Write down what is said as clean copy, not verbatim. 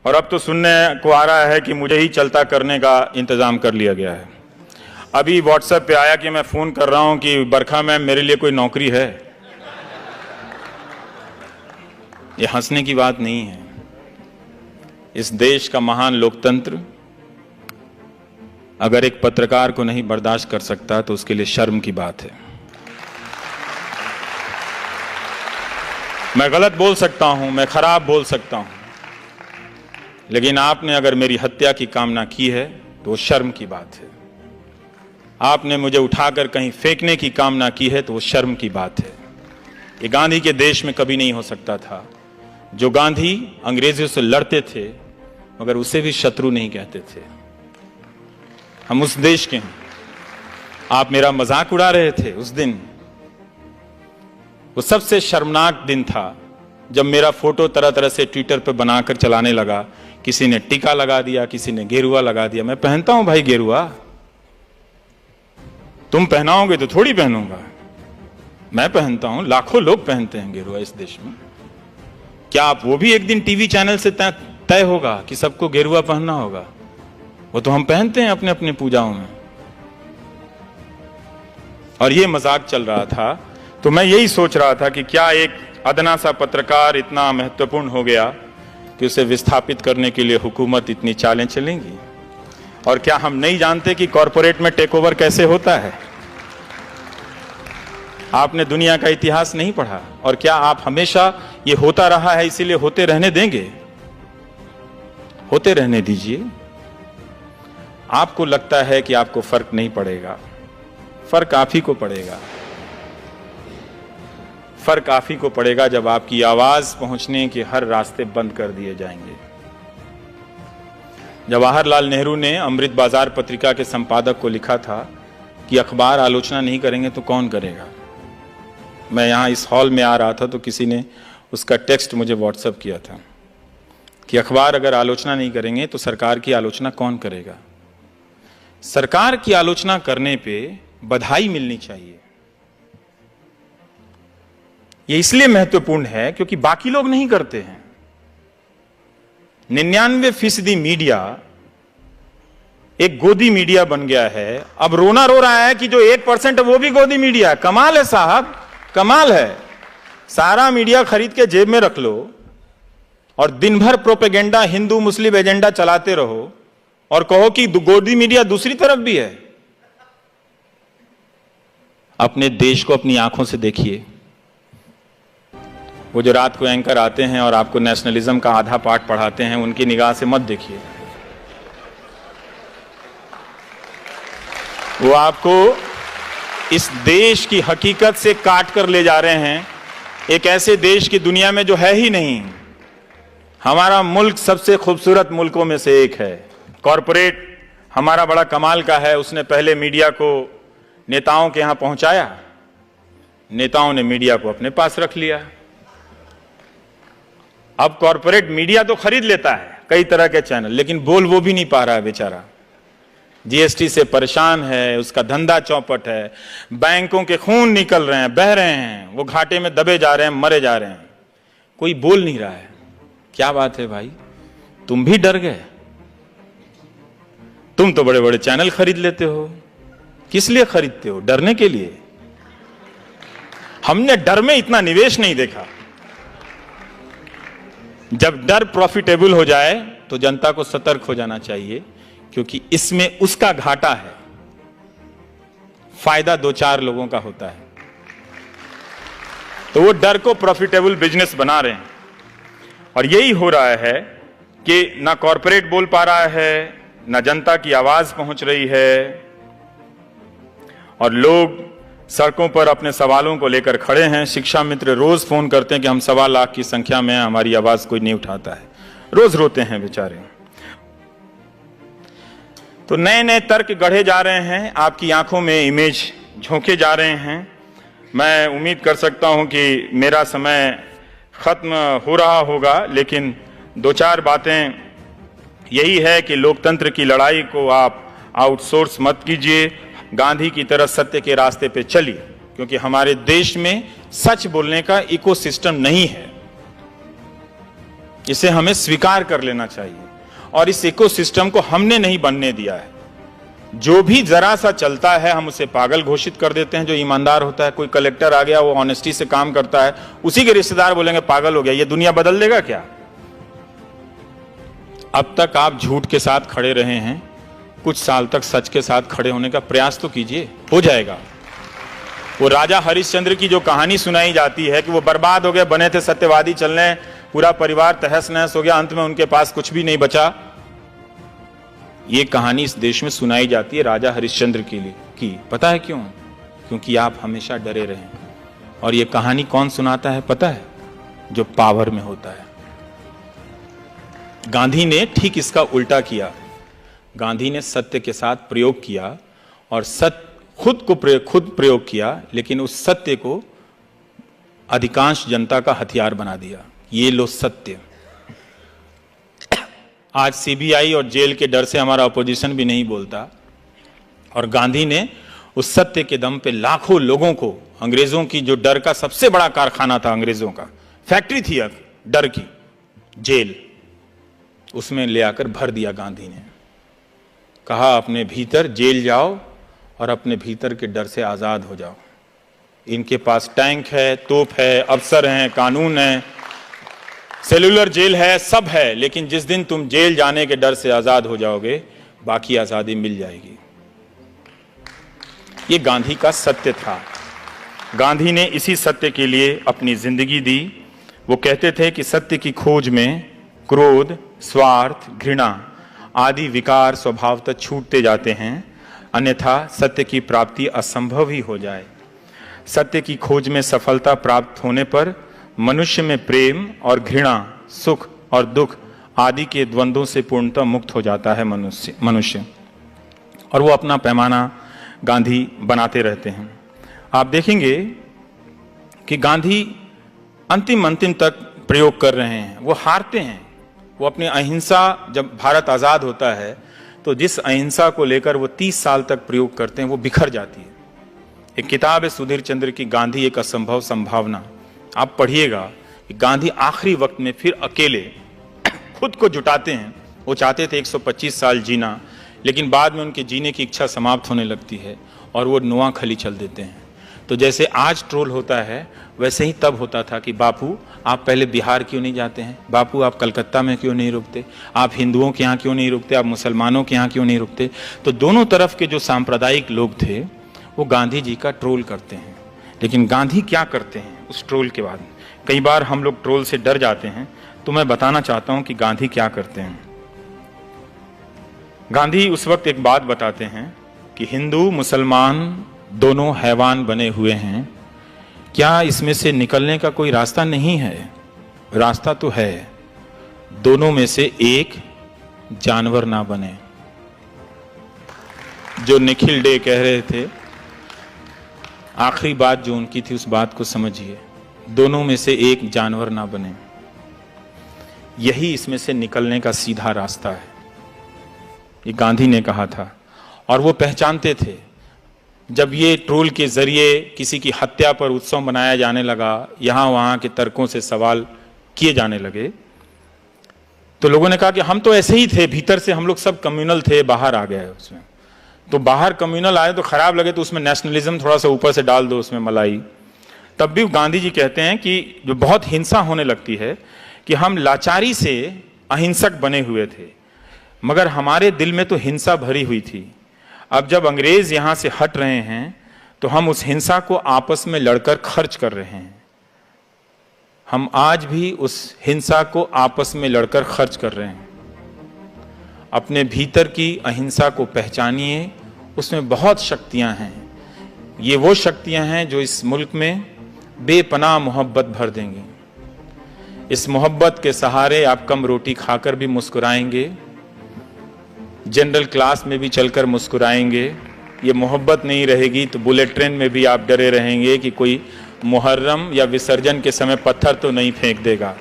और अब तो सुनने को आ रहा है कि मुझे ही चलता करने का इंतजाम कर लिया गया है। अभी व्हाट्सएप पे आया कि मैं फोन कर रहा हूं कि बरखा मैम मेरे लिए कोई नौकरी है। ये हंसने की बात नहीं है। इस देश का महान लोकतंत्र अगर एक पत्रकार को नहीं बर्दाश्त कर सकता तो उसके लिए शर्म की बात है। मैं गलत बोल सकता हूं, मैं खराब बोल सकता हूं, लेकिन आपने अगर मेरी हत्या की कामना की है तो वो शर्म की बात है। आपने मुझे उठाकर कहीं फेंकने की कामना की है तो वो शर्म की बात है। ये गांधी के देश में कभी नहीं हो सकता था। जो गांधी अंग्रेजों से लड़ते थे मगर उसे भी शत्रु नहीं कहते थे। हम उस देश के हैं। आप मेरा मजाक उड़ा रहे थे उस दिन। वो सबसे शर्मनाक दिन था जब मेरा फोटो तरह तरह से ट्विटर पर बनाकर चलाने लगा। किसी ने टीका लगा दिया, किसी ने गेरुआ लगा दिया। मैं पहनता हूं भाई गेरुआ, तुम पहनाओगे तो थोड़ी पहनूंगा। मैं पहनता हूं, लाखों लोग पहनते हैं गेरुआ इस देश में। क्या आप वो भी एक दिन टीवी चैनल से तय होगा कि सबको गेरुआ पहनना होगा? वो तो हम पहनते हैं अपने अपने पूजाओं में। और ये मजाक चल रहा था तो मैं यही सोच रहा था कि क्या एक अदना सा पत्रकार इतना महत्वपूर्ण हो गया कि उसे विस्थापित करने के लिए हुकूमत इतनी चालें चलेंगी? और क्या हम नहीं जानते कि कॉरपोरेट में टेक ओवर कैसे होता है? आपने दुनिया का इतिहास नहीं पढ़ा? और क्या आप हमेशा ये होता रहा है इसीलिए होते रहने देंगे? होते रहने दीजिए। आपको लगता है कि आपको फर्क नहीं पड़ेगा, फर्क आप ही को पड़ेगा। फर्क आप ही को पड़ेगा जब आपकी आवाज पहुंचने के हर रास्ते बंद कर दिए जाएंगे। जवाहरलाल नेहरू ने अमृत बाजार पत्रिका के संपादक को लिखा था कि अखबार आलोचना नहीं करेंगे तो कौन करेगा। मैं यहां इस हॉल में आ रहा था तो किसी ने उसका टेक्स्ट मुझे व्हाट्सएप किया था कि अखबार अगर आलोचना नहीं करेंगे तो सरकार की आलोचना कौन करेगा। सरकार की आलोचना करने पे बधाई मिलनी चाहिए। यह इसलिए महत्वपूर्ण है क्योंकि बाकी लोग नहीं करते हैं। 99% मीडिया एक गोदी मीडिया बन गया है। अब रोना रो रहा है कि जो 1% है वो भी गोदी मीडिया है। कमाल है साहब, कमाल है। सारा मीडिया खरीद के जेब में रख लो और दिन भर प्रोपेगेंडा हिंदू मुस्लिम एजेंडा चलाते रहो और कहो कि गोदी मीडिया दूसरी तरफ भी है। अपने देश को अपनी आंखों से देखिए। वो जो रात को एंकर आते हैं और आपको नेशनलिज्म का आधा पाठ पढ़ाते हैं, उनकी निगाह से मत देखिए। वो आपको इस देश की हकीकत से काट कर ले जा रहे हैं, एक ऐसे देश की दुनिया में जो है ही नहीं। हमारा मुल्क सबसे खूबसूरत मुल्कों में से एक है। कॉरपोरेट हमारा बड़ा कमाल का है। उसने पहले मीडिया को नेताओं के यहां पहुंचाया, नेताओं ने मीडिया को अपने पास रख लिया। अब कॉरपोरेट मीडिया तो खरीद लेता है कई तरह के चैनल, लेकिन बोल वो भी नहीं पा रहा है बेचारा। जीएसटी से परेशान है, उसका धंधा चौपट है, बैंकों के खून निकल रहे हैं, बह रहे हैं, वो घाटे में दबे जा रहे हैं, मरे जा रहे हैं, कोई बोल नहीं रहा है। क्या बात है भाई, तुम भी डर गए? तुम तो बड़े बड़े चैनल खरीद लेते हो। किस लिए खरीदते हो? डरने के लिए? हमने डर में इतना निवेश नहीं देखा। जब डर प्रॉफिटेबल हो जाए तो जनता को सतर्क हो जाना चाहिए, क्योंकि इसमें उसका घाटा है, फायदा 2-4 लोगों का होता है। तो वो डर को प्रॉफिटेबल बिजनेस बना रहे हैं। और यही हो रहा है कि ना कॉरपोरेट बोल पा रहा है, ना जनता की आवाज पहुंच रही है, और लोग सड़कों पर अपने सवालों को लेकर खड़े हैं। शिक्षा मित्र रोज फोन करते हैं कि हम 1.25 लाख की संख्या में, हमारी आवाज कोई नहीं उठाता है। रोज रोते हैं बेचारे। तो नए नए तर्क गढ़े जा रहे हैं, आपकी आंखों में इमेज झोंके जा रहे हैं। मैं उम्मीद कर सकता हूं कि मेरा समय खत्म हो रहा होगा, लेकिन 2-4 बातें यही है कि लोकतंत्र की लड़ाई को आप आउटसोर्स मत कीजिए। गांधी की तरह सत्य के रास्ते पे चलिए, क्योंकि हमारे देश में सच बोलने का इकोसिस्टम नहीं है। इसे हमें स्वीकार कर लेना चाहिए और इस इकोसिस्टम को हमने नहीं बनने दिया है। जो भी जरा सा चलता है हम उसे पागल घोषित कर देते हैं। जो ईमानदार होता है, कोई कलेक्टर आ गया, वो ऑनेस्टी से काम करता है, उसी के रिश्तेदार बोलेंगे पागल हो गया। ये दुनिया बदल देगा क्या? अब तक आप झूठ के साथ खड़े रहे हैं, कुछ साल तक सच के साथ खड़े होने का प्रयास तो कीजिए, हो जाएगा। वो राजा हरिश्चंद्र की जो कहानी सुनाई जाती है कि वो बर्बाद हो गए, बने थे सत्यवादी चलने, पूरा परिवार तहस नहस हो गया, अंत में उनके पास कुछ भी नहीं बचा। ये कहानी इस देश में सुनाई जाती है राजा हरिश्चंद्र के लिए की। पता है क्यों? क्योंकि आप हमेशा डरे रहे। और ये कहानी कौन सुनाता है पता है? जो पावर में होता है। गांधी ने ठीक इसका उल्टा किया। गांधी ने सत्य के साथ प्रयोग किया और खुद प्रयोग किया, लेकिन उस सत्य को अधिकांश जनता का हथियार बना दिया। ये लो सत्य। आज सीबीआई और जेल के डर से हमारा अपोजिशन भी नहीं बोलता, और गांधी ने उस सत्य के दम पे लाखों लोगों को, अंग्रेजों की जो डर का सबसे बड़ा कारखाना था, अंग्रेजों का फैक्ट्री थी डर की, जेल, उसमें ले आकर भर दिया। गांधी ने कहा अपने भीतर जेल जाओ और अपने भीतर के डर से आजाद हो जाओ। इनके पास टैंक है, तोप है, अफसर हैं, कानून है, सेलुलर जेल है, सब है, लेकिन जिस दिन तुम जेल जाने के डर से आजाद हो जाओगे, बाकी आजादी मिल जाएगी। ये गांधी का सत्य था। गांधी ने इसी सत्य के लिए अपनी जिंदगी दी। वो कहते थे कि सत्य की खोज में क्रोध, स्वार्थ, घृणा आदि विकार स्वभावतः छूटते जाते हैं, अन्यथा सत्य की प्राप्ति असंभव ही हो जाए। सत्य की खोज में सफलता प्राप्त होने पर मनुष्य में प्रेम और घृणा, सुख और दुख आदि के द्वंद्वों से पूर्णतः मुक्त हो जाता है मनुष्य, और वो अपना पैमाना गांधी बनाते रहते हैं। आप देखेंगे कि गांधी अंतिम तक प्रयोग कर रहे हैं। वो हारते हैं। वो अपनी अहिंसा, जब भारत आज़ाद होता है तो जिस अहिंसा को लेकर वो 30 साल तक प्रयोग करते हैं, वो बिखर जाती है। एक किताब है सुधीर चंद्र की, गांधी एक असंभव संभावना। आप पढ़िएगा कि गांधी आखिरी वक्त में फिर अकेले खुद को जुटाते हैं। वो चाहते थे 125 साल जीना, लेकिन बाद में उनके जीने की इच्छा समाप्त होने लगती है और वो नोआखली चल देते हैं। तो जैसे आज ट्रोल होता है, वैसे ही तब होता था कि बापू आप पहले बिहार क्यों नहीं जाते हैं, बापू आप कलकत्ता में क्यों नहीं रुकते, आप हिंदुओं के यहाँ क्यों नहीं रुकते, आप मुसलमानों के यहाँ क्यों नहीं रुकते। तो दोनों तरफ के जो सांप्रदायिक लोग थे वो गांधी जी का ट्रोल करते हैं। लेकिन गांधी क्या करते हैं उस ट्रोल के बाद? कई बार हम लोग ट्रोल से डर जाते हैं, तो मैं बताना चाहता हूं कि गांधी क्या करते हैं। गांधी उस वक्त एक बात बताते हैं कि हिंदू मुसलमान दोनों हैवान बने हुए हैं, क्या इसमें से निकलने का कोई रास्ता नहीं है? रास्ता तो है, दोनों में से एक जानवर ना बने। जो निखिल डे कह रहे थे, आखिरी बात जो उनकी थी उस बात को समझिए, दोनों में से एक जानवर ना बने। यही इसमें से निकलने का सीधा रास्ता है। ये गांधी ने कहा था, और वो पहचानते थे। जब ये ट्रोल के जरिए किसी की हत्या पर उत्सव मनाया जाने लगा, यहाँ वहाँ के तर्कों से सवाल किए जाने लगे, तो लोगों ने कहा कि हम तो ऐसे ही थे, भीतर से हम लोग सब कम्युनल थे, बाहर आ गए उसमें। तो बाहर कम्युनल आए तो खराब लगे, तो उसमें नेशनलिज्म थोड़ा सा ऊपर से डाल दो, उसमें मलाई। तब भी गांधी जी कहते हैं कि जो बहुत हिंसा होने लगती है, कि हम लाचारी से अहिंसक बने हुए थे, मगर हमारे दिल में तो हिंसा भरी हुई थी। अब जब अंग्रेज यहाँ से हट रहे हैं तो हम उस हिंसा को आपस में लड़कर खर्च कर रहे हैं। हम आज भी उस हिंसा को आपस में लड़कर खर्च कर रहे हैं। अपने भीतर की अहिंसा को पहचानिए, उसमें बहुत शक्तियां हैं। ये वो शक्तियां हैं जो इस मुल्क में बेपनाह मोहब्बत भर देंगी। इस मोहब्बत के सहारे आप कम रोटी खाकर भी मुस्कुराएंगे, जनरल क्लास में भी चलकर मुस्कुराएंगे। ये मोहब्बत नहीं रहेगी तो बुलेट ट्रेन में भी आप डरे रहेंगे कि कोई मुहर्रम या विसर्जन के समय पत्थर तो नहीं फेंक देगा।